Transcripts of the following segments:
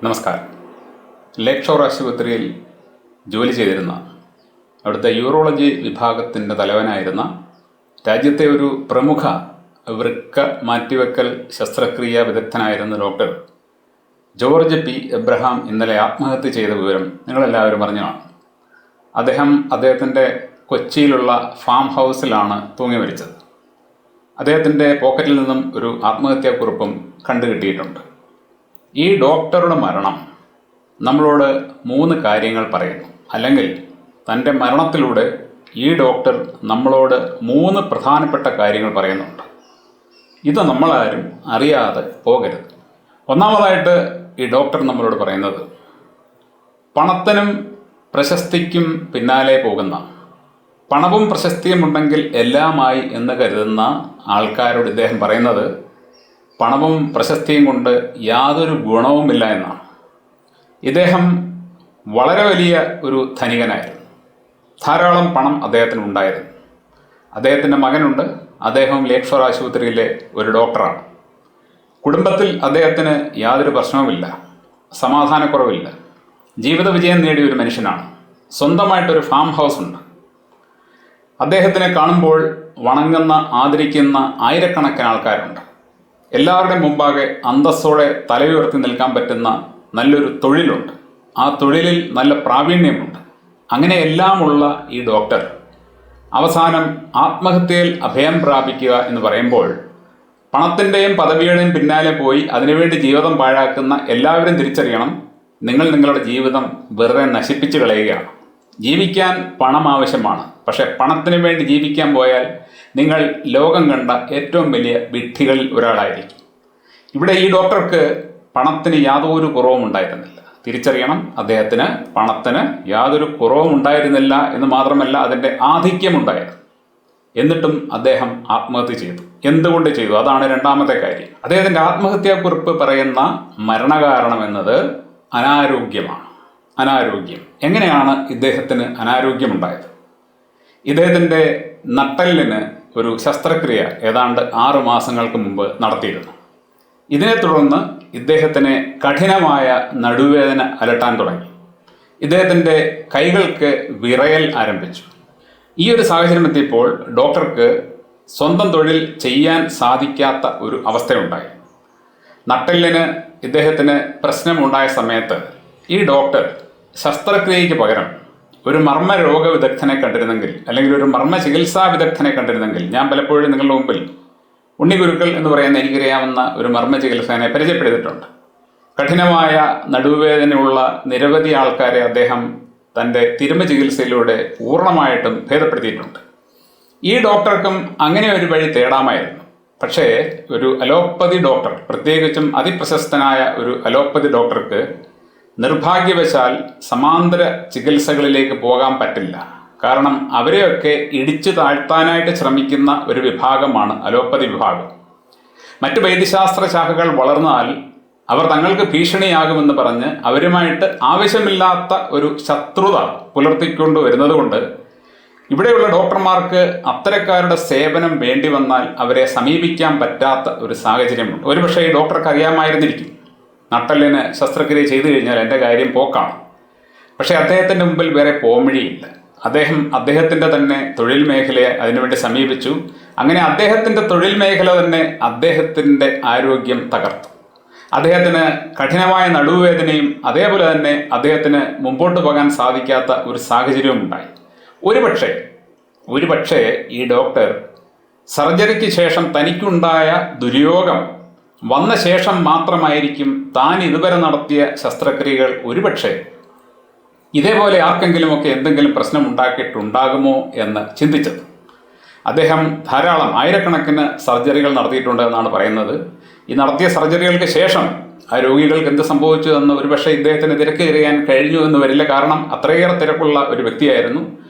നമസ്കാരം. ലേക്ക് ഷോർ ആശുപത്രിയിൽ ജോലി ചെയ്തിരുന്ന അവിടുത്തെ യൂറോളജി വിഭാഗത്തിൻ്റെ തലവനായിരുന്ന രാജ്യത്തെ ഒരു പ്രമുഖ വൃക്ക മാറ്റിവെക്കൽ ശസ്ത്രക്രിയാ വിദഗ്ധനായിരുന്ന ഡോക്ടർ ജോർജ് പി എബ്രഹാം ഇന്നലെ ആത്മഹത്യ ചെയ്ത വിവരം നിങ്ങളെല്ലാവരും അറിഞ്ഞതാണ്. അദ്ദേഹത്തിൻ്റെ കൊച്ചിയിലുള്ള ഫാം ഹൗസിലാണ് തൂങ്ങി മരിച്ചത്. അദ്ദേഹത്തിൻ്റെ പോക്കറ്റിൽ നിന്നും ഒരു ആത്മഹത്യാക്കുറിപ്പും കണ്ടുകിട്ടിയിട്ടുണ്ട്. ഈ ഡോക്ടറുടെ മരണം നമ്മളോട് 3 കാര്യങ്ങൾ പറയുന്നു, അല്ലെങ്കിൽ തൻ്റെ മരണത്തിലൂടെ ഈ ഡോക്ടർ നമ്മളോട് 3 പ്രധാനപ്പെട്ട കാര്യങ്ങൾ പറയുന്നുണ്ട്. ഇത് നമ്മളാരും അറിയാതെ പോകരുത്. ഒന്നാമതായിട്ട് ഈ ഡോക്ടർ നമ്മളോട് പറയുന്നത്, പണത്തിനും പ്രശസ്തിക്കും പിന്നാലെ പോകുന്ന, പണവും പ്രശസ്തിയും ഉണ്ടെങ്കിൽ എല്ലാമായി എന്ന് കരുതുന്ന ആൾക്കാരോട് ഇദ്ദേഹം പറയുന്നത്, പണവും പ്രശസ്തിയും കൊണ്ട് യാതൊരു ഗുണവുമില്ല എന്നാണ്. ഇദ്ദേഹം വളരെ വലിയ ഒരു ധനികനായിരുന്നു. ധാരാളം പണം അദ്ദേഹത്തിനുണ്ടായിരുന്നു. അദ്ദേഹത്തിൻ്റെ മകനുണ്ട്. അദ്ദേഹം ലേക്ക് ഷോർ ആശുപത്രിയിലെ ഒരു ഡോക്ടറാണ്. കുടുംബത്തിൽ അദ്ദേഹത്തിന് യാതൊരു പ്രശ്നവുമില്ല, സമാധാനക്കുറവില്ല. ജീവിത വിജയം നേടിയ ഒരു മനുഷ്യനാണ്. സ്വന്തമായിട്ടൊരു ഫാം ഹൗസ് ഉണ്ട്. അദ്ദേഹത്തിനെ കാണുമ്പോൾ വണങ്ങുന്ന, ആദരിക്കുന്ന ആയിരക്കണക്കിന് ആൾക്കാരുണ്ട്. എല്ലാവരുടെയും മുമ്പാകെ അന്തസ്സോടെ തലയുയർത്തി നിൽക്കാൻ പറ്റുന്ന നല്ലൊരു തൊഴിലുണ്ട്. ആ തൊഴിലിൽ നല്ല പ്രാവീണ്യമുണ്ട്. അങ്ങനെ എല്ലാമുള്ള ഈ ഡോക്ടർ അവസാനം ആത്മഹത്യയിൽ അഭയം പ്രാപിക്കുക എന്ന് പറയുമ്പോൾ, പണത്തിൻ്റെയും പദവിയുടെയും പിന്നാലെ പോയി അതിനുവേണ്ടി ജീവിതം പാഴാക്കുന്ന എല്ലാവരും തിരിച്ചറിയണം, നിങ്ങൾ നിങ്ങളുടെ ജീവിതം വെറുതെ നശിപ്പിച്ചു കളയുകയാണ്. ജീവിക്കാൻ പണം ആവശ്യമാണ്. പക്ഷേ പണത്തിന് വേണ്ടി ജീവിക്കാൻ പോയാൽ നിങ്ങൾ ലോകം കണ്ട ഏറ്റവും വലിയ വിഡ്ഢികളിൽ ഒരാളായിരിക്കും. ഇവിടെ ഈ ഡോക്ടർക്ക് പണത്തിന് യാതൊരു കുറവും ഉണ്ടായിരുന്നില്ല. തിരിച്ചറിയണം, അദ്ദേഹത്തിന് പണത്തിന് യാതൊരു കുറവും ഉണ്ടായിരുന്നില്ല എന്ന് മാത്രമല്ല, അതിൻ്റെ ആധിക്യമുണ്ടായിരുന്നു. എന്നിട്ടും അദ്ദേഹം ആത്മഹത്യ ചെയ്തു. എന്തുകൊണ്ട് ചെയ്തു? അതാണ് രണ്ടാമത്തെ കാര്യം. അദ്ദേഹത്തിൻ്റെ ആത്മഹത്യാക്കുറിപ്പ് പറയുന്ന മരണകാരണം എന്നത് അനാരോഗ്യമാണ്. അനാരോഗ്യം. എങ്ങനെയാണ് ഇദ്ദേഹത്തിന് അനാരോഗ്യമുണ്ടായത്? ഇദ്ദേഹത്തിൻ്റെ നട്ടെല്ലിന് ഒരു ശസ്ത്രക്രിയ ഏതാണ്ട് 6 മാസങ്ങൾക്ക് മുമ്പ് നടത്തിയിരുന്നു. ഇതിനെ തുടർന്ന് ഇദ്ദേഹത്തിന് കഠിനമായ നടുവേദന അലട്ടാൻ തുടങ്ങി. ഇദ്ദേഹത്തിൻ്റെ കൈകൾക്ക് വിറയൽ ആരംഭിച്ചു. ഈ ഒരു സാഹചര്യം എത്തിയപ്പോൾ ഡോക്ടർക്ക് സ്വന്തം തൊഴിൽ ചെയ്യാൻ സാധിക്കാത്ത ഒരു അവസ്ഥയുണ്ടായി. നട്ടെല്ലിന് ഇദ്ദേഹത്തിന് പ്രശ്നമുണ്ടായ സമയത്ത് ഈ ഡോക്ടർ ശസ്ത്രക്രിയയ്ക്ക് പകരം ഒരു മർമ്മരോഗ വിദഗ്ധനെ കണ്ടിരുന്നെങ്കിൽ, അല്ലെങ്കിൽ ഒരു മർമ്മ ചികിത്സാ വിദഗ്ധനെ കണ്ടിരുന്നെങ്കിൽ, ഞാൻ പലപ്പോഴും നിങ്ങളുടെ മുമ്പിൽ ഉണ്ണിഗുരുക്കൾ എന്ന് പറയുന്ന എനിക്കറിയാവുന്ന ഒരു മർമ്മ ചികിത്സകനെ പരിചയപ്പെടുത്തിയിട്ടുണ്ട്. കഠിനമായ നടുവേദനയുള്ള നിരവധി ആൾക്കാരെ അദ്ദേഹം തൻ്റെ തിരുമ ചികിത്സയിലൂടെ പൂർണ്ണമായിട്ടും ഭേദപ്പെടുത്തിയിട്ടുണ്ട്. ഈ ഡോക്ടർക്കും അങ്ങനെ ഒരു വഴി തേടാമായിരുന്നു. പക്ഷേ ഒരു അലോപ്പതി ഡോക്ടർ, പ്രത്യേകിച്ചും അതിപ്രശസ്തനായ ഒരു അലോപ്പതി ഡോക്ടർക്ക് നിർഭാഗ്യവശാൽ സമാന്തര ചികിത്സകളിലേക്ക് പോകാൻ പറ്റില്ല. കാരണം അവരെയൊക്കെ ഇടിച്ചു താഴ്ത്താനായിട്ട് ശ്രമിക്കുന്ന ഒരു വിഭാഗമാണ് അലോപ്പതി വിഭാഗം. മറ്റ് വൈദ്യശാസ്ത്ര ശാഖകൾ വളർന്നാൽ അവർ തങ്ങൾക്ക് ഭീഷണിയാകുമെന്ന് പറഞ്ഞ് അവരുമായിട്ട് ആവശ്യമില്ലാത്ത ഒരു ശത്രുത പുലർത്തിക്കൊണ്ട് വരുന്നത് കൊണ്ട് ഇവിടെയുള്ള ഡോക്ടർമാർക്ക് അത്തരക്കാരുടെ സേവനം വേണ്ടി വന്നാൽ അവരെ സമീപിക്കാൻ പറ്റാത്ത ഒരു സാഹചര്യമുണ്ട്. ഒരുപക്ഷെ ഈ ഡോക്ടർക്ക് അറിയാമായിരുന്നിരിക്കും, നട്ടെല്ലിന് ശസ്ത്രക്രിയ ചെയ്തു കഴിഞ്ഞാൽ എൻ്റെ കാര്യം പോക്കാണ്. പക്ഷേ അദ്ദേഹത്തിൻ്റെ മുമ്പിൽ വേറെ പോംവഴിയില്ല. അദ്ദേഹത്തിൻ്റെ തന്നെ തൊഴിൽ മേഖലയെ അതിനുവേണ്ടി സമീപിച്ചു. അങ്ങനെ അദ്ദേഹത്തിൻ്റെ തൊഴിൽ മേഖല തന്നെ അദ്ദേഹത്തിൻ്റെ ആരോഗ്യം തകർത്തു. അദ്ദേഹത്തിന് കഠിനമായ നടുവേദനയും അതേപോലെ തന്നെ അദ്ദേഹത്തിന് മുമ്പോട്ട് പോകാൻ സാധിക്കാത്ത ഒരു സാഹചര്യവും ഉണ്ടായി. ഒരുപക്ഷെ ഈ ഡോക്ടർ സർജറിക്ക് ശേഷം തനിക്കുണ്ടായ ദുര്യോഗം വന്ന ശേഷം മാത്രമായിരിക്കും താൻ ഇതുവരെ നടത്തിയ ശസ്ത്രക്രിയകൾ ഒരുപക്ഷെ ഇതേപോലെ ആർക്കെങ്കിലുമൊക്കെ എന്തെങ്കിലും പ്രശ്നം ഉണ്ടാക്കിയിട്ടുണ്ടാകുമോ എന്ന് ചിന്തിച്ചത്. അദ്ദേഹം ധാരാളം ആയിരക്കണക്കിന് സർജറികൾ നടത്തിയിട്ടുണ്ട് എന്നാണ് പറയുന്നത്. ഈ നടത്തിയ സർജറികൾക്ക് ശേഷം ആ രോഗികൾക്ക് എന്ത് സംഭവിച്ചു എന്ന് ഒരുപക്ഷെ ഇദ്ദേഹത്തിന് തിരക്ക് എറിയാൻ കഴിഞ്ഞു എന്ന് വരില്ല. കാരണം അത്രയേറെ തിരക്കുള്ള ഒരു വ്യക്തിയായിരുന്നു.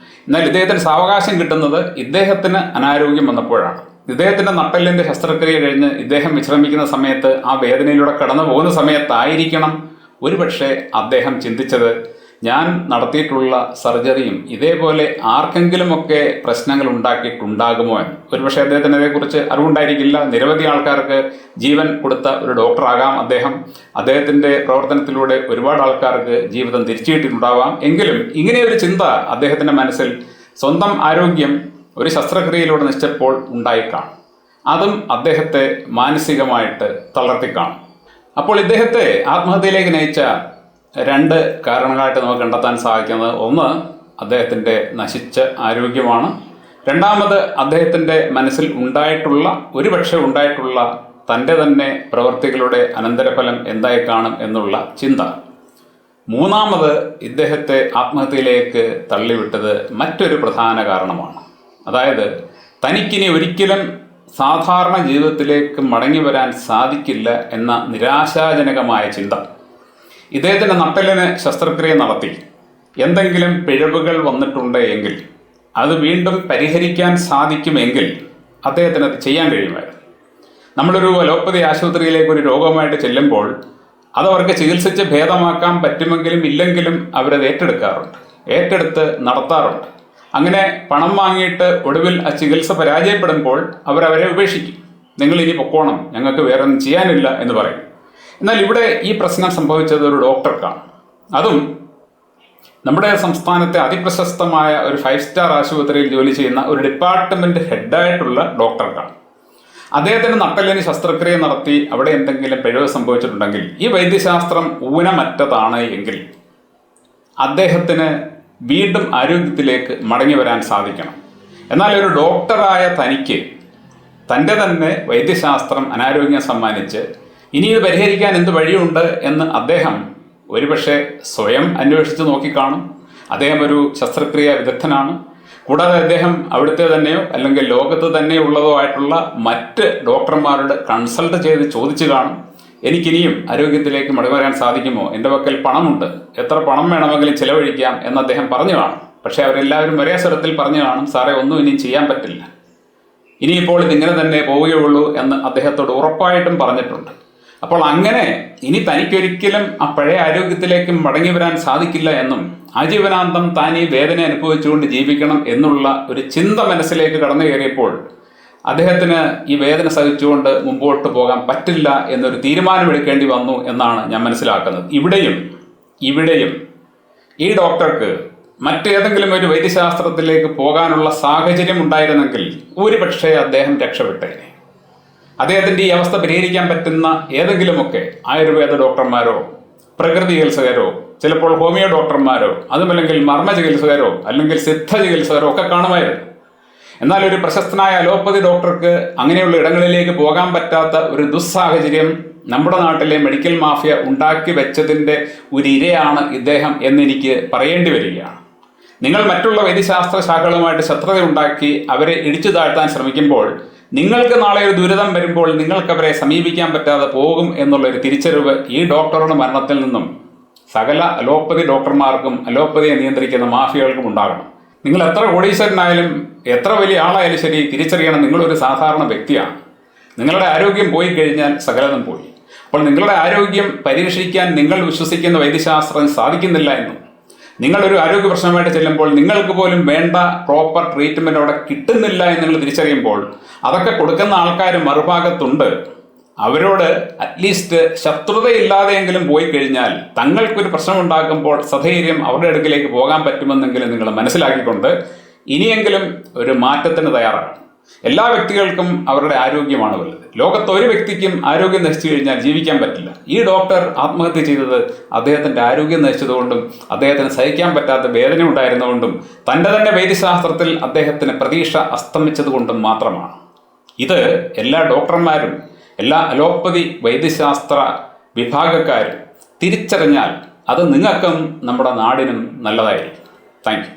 എന്നാൽ ഇദ്ദേഹത്തിന് സാവകാശം കിട്ടുന്നത് ഇദ്ദേഹത്തിന് അനാരോഗ്യം വന്നപ്പോഴാണ്. ഇദ്ദേഹത്തിൻ്റെ നട്ടെല്ലിൻ്റെ ശസ്ത്രക്രിയ കഴിഞ്ഞ് ഇദ്ദേഹം വിശ്രമിക്കുന്ന സമയത്ത്, ആ വേദനയിലൂടെ കടന്നു പോകുന്ന സമയത്തായിരിക്കണം ഒരുപക്ഷെ അദ്ദേഹം ചിന്തിച്ചത്, ഞാൻ നടത്തിയിട്ടുള്ള സർജറിയും ഇതേപോലെ ആർക്കെങ്കിലുമൊക്കെ പ്രശ്നങ്ങൾ ഉണ്ടാക്കിയിട്ടുണ്ടാകുമോ എന്ന്. ഒരുപക്ഷെ അദ്ദേഹത്തിന് അതേക്കുറിച്ച് അറിവുണ്ടായിരിക്കില്ല. നിരവധി ആൾക്കാർക്ക് ജീവൻ കൊടുത്ത ഒരു ഡോക്ടറാകാം അദ്ദേഹം. അദ്ദേഹത്തിൻ്റെ പ്രവർത്തനത്തിലൂടെ ഒരുപാട് ആൾക്കാർക്ക് ജീവിതം തിരിച്ചു കിട്ടിയിട്ടുണ്ടാവാം. എങ്കിലും ഇങ്ങനെയൊരു ചിന്ത അദ്ദേഹത്തിൻ്റെ മനസ്സിൽ സ്വന്തം ആരോഗ്യം ഒരു ശസ്ത്രക്രിയയിലൂടെ നിശ്ചയപ്പോൾ ഉണ്ടായിക്കാണും. അതും അദ്ദേഹത്തെ മാനസികമായിട്ട് തളർത്തിക്കാണും. അപ്പോൾ ഇദ്ദേഹത്തെ ആത്മഹത്യയിലേക്ക് നയിച്ച 2 കാരണങ്ങളായിട്ട് നമുക്ക് കണ്ടെത്താൻ സാധിക്കുന്നത്, ഒന്ന് അദ്ദേഹത്തിൻ്റെ നശിച്ച ആരോഗ്യമാണ്. രണ്ടാമത് അദ്ദേഹത്തിൻ്റെ മനസ്സിൽ ഒരുപക്ഷെ ഉണ്ടായിട്ടുള്ള തൻ്റെ തന്നെ പ്രവൃത്തികളുടെ അനന്തരഫലം എന്തായി കാണും എന്നുള്ള ചിന്ത. മൂന്നാമത് ഇദ്ദേഹത്തെ ആത്മഹത്യയിലേക്ക് തള്ളിവിട്ടത് മറ്റൊരു പ്രധാന കാരണമാണ്. അതായത് തനിക്കിനി ഒരിക്കലും സാധാരണ ജീവിതത്തിലേക്ക് മടങ്ങി വരാൻ സാധിക്കില്ല എന്ന നിരാശാജനകമായ ചിന്ത. ഇദ്ദേഹത്തിൻ്റെ നട്ടെല്ലിന് ശസ്ത്രക്രിയ നടത്തി എന്തെങ്കിലും പിഴവുകൾ വന്നിട്ടുണ്ട് എങ്കിൽ അത് വീണ്ടും പരിഹരിക്കാൻ സാധിക്കുമെങ്കിൽ അദ്ദേഹത്തിന് അത് ചെയ്യാൻ കഴിയുമായിരുന്നു. നമ്മളൊരു അലോപ്പതി ആശുപത്രിയിലേക്ക് ഒരു രോഗമായിട്ട് ചെല്ലുമ്പോൾ അതവർക്ക് ചികിത്സിച്ച് ഭേദമാക്കാൻ പറ്റുമെങ്കിലും ഇല്ലെങ്കിലും അവരത് ഏറ്റെടുത്ത് നടത്താറുണ്ട്. അങ്ങനെ പണം വാങ്ങിയിട്ട് ഒടുവിൽ ആ ചികിത്സ പരാജയപ്പെടുമ്പോൾ അവരവരെ ഉപേക്ഷിക്കും. നിങ്ങൾ ഇനി പൊക്കോണം, ഞങ്ങൾക്ക് വേറെ ഒന്നും ചെയ്യാനില്ല എന്ന് പറയും. എന്നാൽ ഇവിടെ ഈ പ്രശ്നം സംഭവിച്ചത് ഒരു ഡോക്ടർക്കാണ്. അതും നമ്മുടെ സംസ്ഥാനത്തെ അതിപ്രശസ്തമായ ഒരു 5 സ്റ്റാർ ആശുപത്രിയിൽ ജോലി ചെയ്യുന്ന ഒരു ഡിപ്പാർട്ട്മെൻറ്റ് ഹെഡായിട്ടുള്ള ഡോക്ടർക്കാണ്. അദ്ദേഹത്തിന് നട്ടെല്ലിന് ശസ്ത്രക്രിയ നടത്തി അവിടെ എന്തെങ്കിലും പിഴവ് സംഭവിച്ചിട്ടുണ്ടെങ്കിൽ, ഈ വൈദ്യശാസ്ത്രം ഊനമറ്റതാണ് എങ്കിൽ അദ്ദേഹത്തിന് വീണ്ടും ആരോഗ്യത്തിലേക്ക് മടങ്ങി വരാൻ സാധിക്കണം. എന്നാൽ ഒരു ഡോക്ടറായ തനിക്ക് തൻ്റെ തന്നെ വൈദ്യശാസ്ത്രം അനാരോഗ്യം സമ്മാനിച്ച് ഇനി ഇത് പരിഹരിക്കാൻ എന്ത് വഴിയുണ്ട് എന്ന് അദ്ദേഹം ഒരുപക്ഷെ സ്വയം അന്വേഷിച്ച് നോക്കിക്കാണും. അദ്ദേഹം ഒരു ശസ്ത്രക്രിയ വിദഗ്ധനാണ്. കൂടാതെ അദ്ദേഹം അവിടുത്തെ തന്നെയോ അല്ലെങ്കിൽ ലോകത്ത് തന്നെ ഉള്ളതോ ആയിട്ടുള്ള മറ്റ് ഡോക്ടർമാരോട് കൺസൾട്ട് ചെയ്ത് ചോദിച്ചു കാണും, എനിക്കിനിയും ആരോഗ്യത്തിലേക്ക് മടങ്ങി വരാൻ സാധിക്കുമോ, എൻ്റെ പക്കൽ പണമുണ്ട്, എത്ര പണം വേണമെങ്കിലും ചിലവഴിക്കാം എന്ന് അദ്ദേഹം പറഞ്ഞു കാണും. പക്ഷേ അവരെല്ലാവരും ഒരേ സ്വരത്തിൽ പറഞ്ഞു കാണും, സാറേ ഒന്നും ഇനിയും ചെയ്യാൻ പറ്റില്ല, ഇനിയിപ്പോൾ ഇതിങ്ങനെ തന്നെ പോവുകയുള്ളൂ എന്ന് അദ്ദേഹത്തോട് ഉറപ്പായിട്ടും പറഞ്ഞിട്ടുണ്ട്. അപ്പോൾ അങ്ങനെ ഇനി തനിക്കൊരിക്കലും ആ പഴയ ആരോഗ്യത്തിലേക്ക് മടങ്ങി വരാൻ സാധിക്കില്ല എന്നും ആജീവനാന്തം താൻ ഈ വേദന അനുഭവിച്ചുകൊണ്ട് ജീവിക്കണം എന്നുള്ള ഒരു ചിന്ത മനസ്സിലേക്ക് കടന്നു കയറിയപ്പോൾ അദ്ദേഹത്തിന് ഈ വേദന സഹിച്ചുകൊണ്ട് മുമ്പോട്ട് പോകാൻ പറ്റില്ല എന്നൊരു തീരുമാനമെടുക്കേണ്ടി വന്നു എന്നാണ് ഞാൻ മനസ്സിലാക്കുന്നത്. ഇവിടെയും ഈ ഡോക്ടർക്ക് മറ്റേതെങ്കിലും ഒരു വൈദ്യശാസ്ത്രത്തിലേക്ക് പോകാനുള്ള സാഹചര്യം ഉണ്ടായിരുന്നെങ്കിൽ ഒരുപക്ഷെ അദ്ദേഹം രക്ഷപ്പെട്ടേനെ. അദ്ദേഹത്തിൻ്റെ ഈ അവസ്ഥ പരിഹരിക്കാൻ പറ്റുന്ന ഏതെങ്കിലുമൊക്കെ ആയുർവേദ ഡോക്ടർമാരോ പ്രകൃതി ചികിത്സകരോ ചിലപ്പോൾ ഹോമിയോ ഡോക്ടർമാരോ അതുമല്ലെങ്കിൽ മർമ്മ ചികിത്സകരോ അല്ലെങ്കിൽ സിദ്ധ ചികിത്സകരോ ഒക്കെ കാണുമായിരുന്നു. എന്നാൽ ഒരു പ്രശസ്തനായ അലോപ്പതി ഡോക്ടർക്ക് അങ്ങനെയുള്ള ഇടങ്ങളിലേക്ക് പോകാൻ പറ്റാത്ത ഒരു ദുസ്സാഹചര്യം നമ്മുടെ നാട്ടിലെ മെഡിക്കൽ മാഫിയ ഉണ്ടാക്കി വെച്ചതിൻ്റെ ഒരു ഇരയാണ് ഇദ്ദേഹം എന്നെനിക്ക് പറയേണ്ടി വരികയാണ്. നിങ്ങൾ മറ്റുള്ള വൈദ്യശാസ്ത്ര ശാഖകളുമായിട്ട് ശത്രുത ഉണ്ടാക്കി അവരെ ഇടിച്ചു താഴ്ത്താൻ ശ്രമിക്കുമ്പോൾ നിങ്ങൾക്ക് നാളെ ഒരു ദുരിതം വരുമ്പോൾ നിങ്ങൾക്ക് അവരെ സമീപിക്കാൻ പറ്റാതെ പോകും എന്നുള്ളൊരു തിരിച്ചറിവ് ഈ ഡോക്ടറുടെ മരണത്തിൽ നിന്നും സകല അലോപ്പതി ഡോക്ടർമാർക്കും അലോപ്പതിയെ നിയന്ത്രിക്കുന്ന മാഫിയകൾക്കും ഉണ്ടാകണം. നിങ്ങൾ എത്ര കോടീശ്വരനായാലും എത്ര വലിയ ആളായാലും ശരി തിരിച്ചറിയണം, നിങ്ങളൊരു സാധാരണ വ്യക്തിയാണ്. നിങ്ങളുടെ ആരോഗ്യം പോയി കഴിഞ്ഞാൽ സകലതും പോയി. അപ്പോൾ നിങ്ങളുടെ ആരോഗ്യം പരിരക്ഷിക്കാൻ നിങ്ങൾ വിശ്വസിക്കുന്ന വൈദ്യശാസ്ത്രം സാധിക്കുന്നില്ല എന്നും നിങ്ങളൊരു ആരോഗ്യ പ്രശ്നമായിട്ട് ചെല്ലുമ്പോൾ നിങ്ങൾക്ക് പോലും വേണ്ട പ്രോപ്പർ ട്രീറ്റ്മെൻറ്റ് അവിടെ കിട്ടുന്നില്ല എന്ന് നിങ്ങൾ തിരിച്ചറിയുമ്പോൾ അതൊക്കെ കൊടുക്കുന്ന ആൾക്കാർ മറുഭാഗത്തുണ്ട്. അവരോട് അറ്റ്ലീസ്റ്റ് ശത്രുതയില്ലാതെയെങ്കിലും പോയി കഴിഞ്ഞാൽ തങ്ങൾക്കൊരു പ്രശ്നമുണ്ടാക്കുമ്പോൾ സധൈര്യം അവരുടെ അടുക്കിലേക്ക് പോകാൻ പറ്റുമെന്നെങ്കിലും നിങ്ങൾ മനസ്സിലാക്കിക്കൊണ്ട് ഇനിയെങ്കിലും ഒരു മാറ്റത്തിന് തയ്യാറാകണം. എല്ലാ വ്യക്തികൾക്കും അവരുടെ ആരോഗ്യമാണ് വലുത്. ലോകത്ത് ഒരു വ്യക്തിക്കും ആരോഗ്യം നശിച്ചു കഴിഞ്ഞാൽ ജീവിക്കാൻ പറ്റില്ല. ഈ ഡോക്ടർ ആത്മഹത്യ ചെയ്തത് അദ്ദേഹത്തിൻ്റെ ആരോഗ്യം നശിച്ചതുകൊണ്ടും അദ്ദേഹത്തിന് സഹിക്കാൻ പറ്റാത്ത വേദന ഉണ്ടായിരുന്നുകൊണ്ടും തൻ്റെ തന്നെ വൈദ്യശാസ്ത്രത്തിൽ അദ്ദേഹത്തിന് പ്രതീക്ഷ അസ്തമിച്ചതുകൊണ്ടും മാത്രമാണ്. ഇത് എല്ലാ ഡോക്ടർമാരും എല്ലാ അലോപ്പതി വൈദ്യശാസ്ത്ര വിഭാഗക്കാരും തിരിച്ചറിഞ്ഞാൽ അത് നിങ്ങൾക്കും നമ്മുടെ നാടിനും നല്ലതായിരിക്കും. Thank you.